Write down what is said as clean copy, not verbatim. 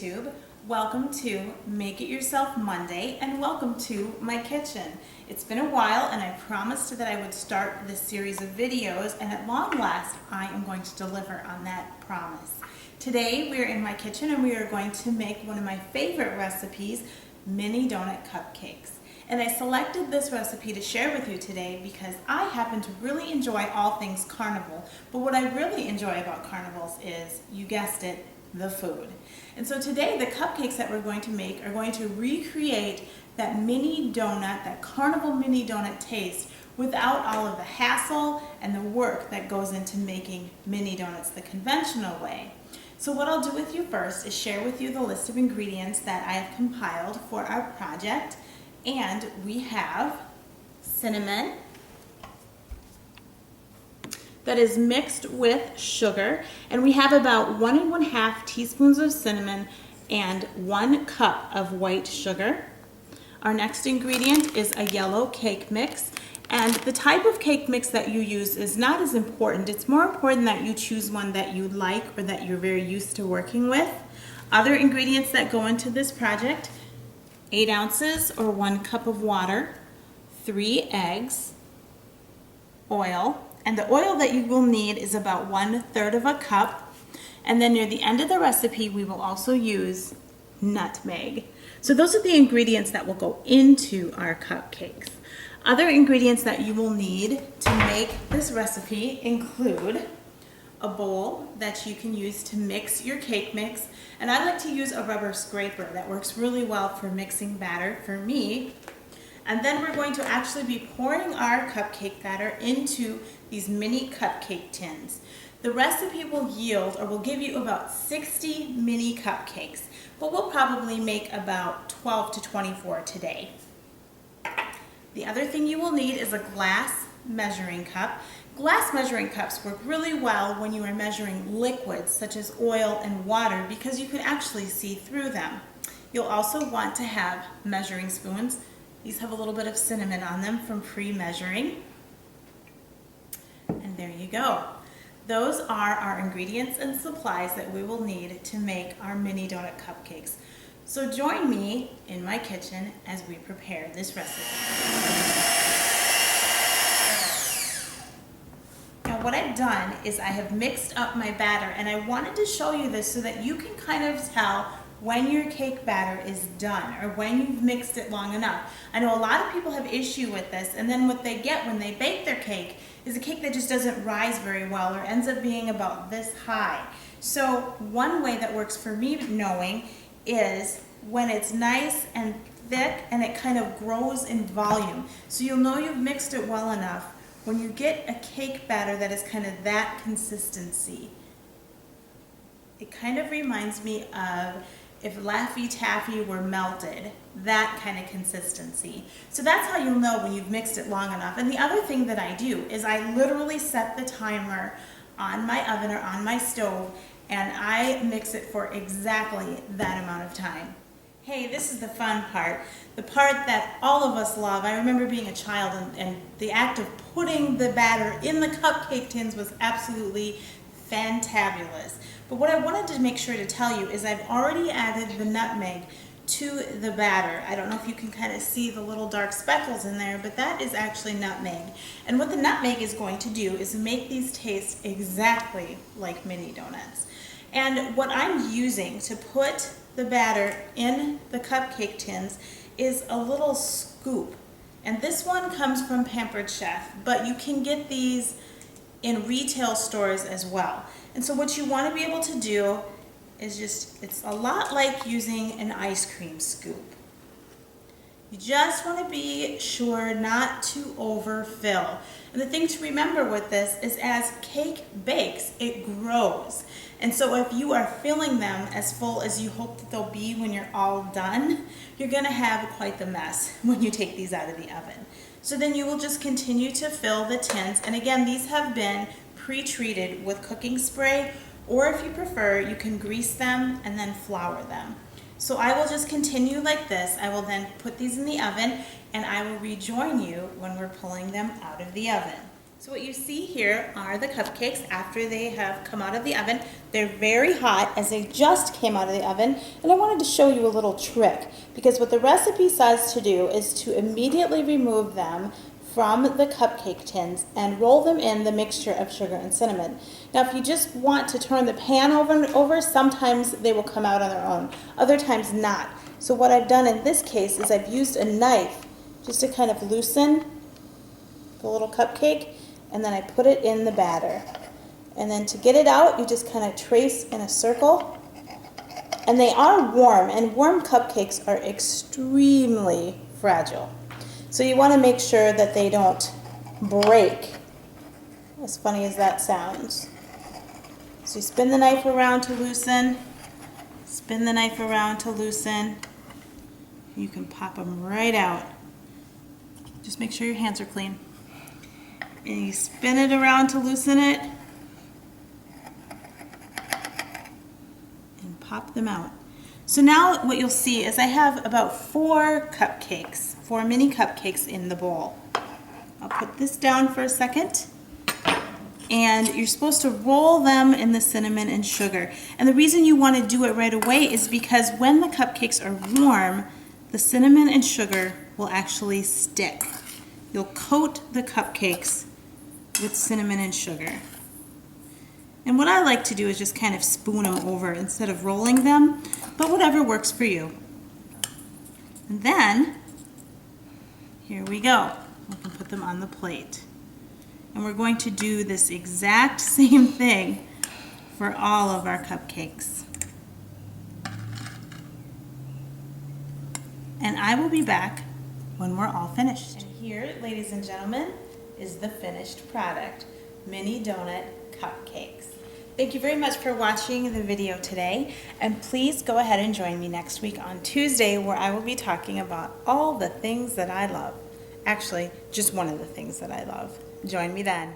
YouTube. Welcome to Make It Yourself Monday and welcome to my kitchen. It's been a while and I promised that I would start this series of videos, and at long last I am going to deliver on that promise. Today we're in my kitchen and we are going to make one of my favorite recipes, mini donut cupcakes. And I selected this recipe to share with you today because I happen to really enjoy all things Carnival. But what I really enjoy about Carnivals is, you guessed it, the food. And so today the cupcakes that we're going to make are going to recreate that mini donut, that Carnival mini donut taste, without all of the hassle and the work that goes into making mini donuts the conventional way. So what I'll do with you first is share with you the list of ingredients that I have compiled for our project. And we have cinnamon that is mixed with sugar, and we have about 1 1/2 teaspoons of cinnamon and 1 cup of white sugar. Our next ingredient is a yellow cake mix, and the type of cake mix that you use is not as important. It's more important that you choose one that you like or that you're very used to working with. Other ingredients that go into this project: 8 ounces or 1 cup of water, 3 eggs, oil, and the oil that you will need is about 1/3 of a cup. And then near the end of the recipe, we will also use nutmeg. So those are the ingredients that will go into our cupcakes. Other ingredients that you will need to make this recipe include a bowl that you can use to mix your cake mix, and I like to use a rubber scraper that works really well for mixing batter for me. And then we're going to actually be pouring our cupcake batter into these mini cupcake tins. The recipe will yield, or will give you, about 60 mini cupcakes, but we'll probably make about 12 to 24 today. The other thing you will need is a glass measuring cup. Glass measuring cups work really well when you are measuring liquids such as oil and water because you can actually see through them. You'll also want to have measuring spoons. These have a little bit of cinnamon on them from pre-measuring. And there you go. Those are our ingredients and supplies that we will need to make our mini donut cupcakes. So join me in my kitchen as we prepare this recipe. What I've done is I have mixed up my batter, and I wanted to show you this so that you can kind of tell when your cake batter is done or when you've mixed it long enough. I know a lot of people have issue with this, and then what they get when they bake their cake is a cake that just doesn't rise very well or ends up being about this high. So one way that works for me knowing is when it's nice and thick and it kind of grows in volume. So you'll know you've mixed it well enough when you get a cake batter that is kind of that consistency. It kind of reminds me of if Laffy Taffy were melted, that kind of consistency. So that's how you'll know when you've mixed it long enough. And the other thing that I do is I literally set the timer on my oven or on my stove, and I mix it for exactly that amount of time. Hey, this is the fun part, the part that all of us love. I remember being a child, and the act of putting the batter in the cupcake tins was absolutely fantabulous. But what I wanted to make sure to tell you is I've already added the nutmeg to the batter. I don't know if you can kind of see the little dark speckles in there, but that is actually nutmeg. And what the nutmeg is going to do is make these taste exactly like mini donuts. And what I'm using to put the batter in the cupcake tins is a little scoop. And this one comes from Pampered Chef, but you can get these in retail stores as well. And so what you want to be able to do is it's a lot like using an ice cream scoop. You just want to be sure not to overfill. And the thing to remember with this is as cake bakes, it grows. And so if you are filling them as full as you hope that they'll be when you're all done, you're going to have quite the mess when you take these out of the oven. So then you will just continue to fill the tins. And again, these have been pre-treated with cooking spray, or if you prefer, you can grease them and then flour them. So I will just continue like this. I will then put these in the oven, and I will rejoin you when we're pulling them out of the oven. So what you see here are the cupcakes after they have come out of the oven. They're very hot as they just came out of the oven. And I wanted to show you a little trick, because what the recipe says to do is to immediately remove them from the cupcake tins and roll them in the mixture of sugar and cinnamon. Now if you just want to turn the pan over, sometimes they will come out on their own, other times not. So what I've done in this case is I've used a knife just to kind of loosen the little cupcake, and then I put it in the batter. And then to get it out, you just kind of trace in a circle. And they are warm, and warm cupcakes are extremely fragile. So you want to make sure that they don't break, as funny as that sounds. So you spin the knife around to loosen, spin the knife around to loosen. You can pop them right out. Just make sure your hands are clean. And you spin it around to loosen it and pop them out. So now what you'll see is I have about 4 mini cupcakes in the bowl. I'll put this down for a second. And you're supposed to roll them in the cinnamon and sugar. And the reason you want to do it right away is because when the cupcakes are warm, the cinnamon and sugar will actually stick. You'll coat the cupcakes with cinnamon and sugar. And what I like to do is just kind of spoon them over instead of rolling them, but whatever works for you. And then, here we go. We can put them on the plate. And we're going to do this exact same thing for all of our cupcakes. And I will be back when we're all finished. And here, ladies and gentlemen, is the finished product, mini donut cupcakes. Thank you very much for watching the video today, and please go ahead and join me next week on Tuesday, where I will be talking about all the things that I love. Actually, just one of the things that I love. Join me then.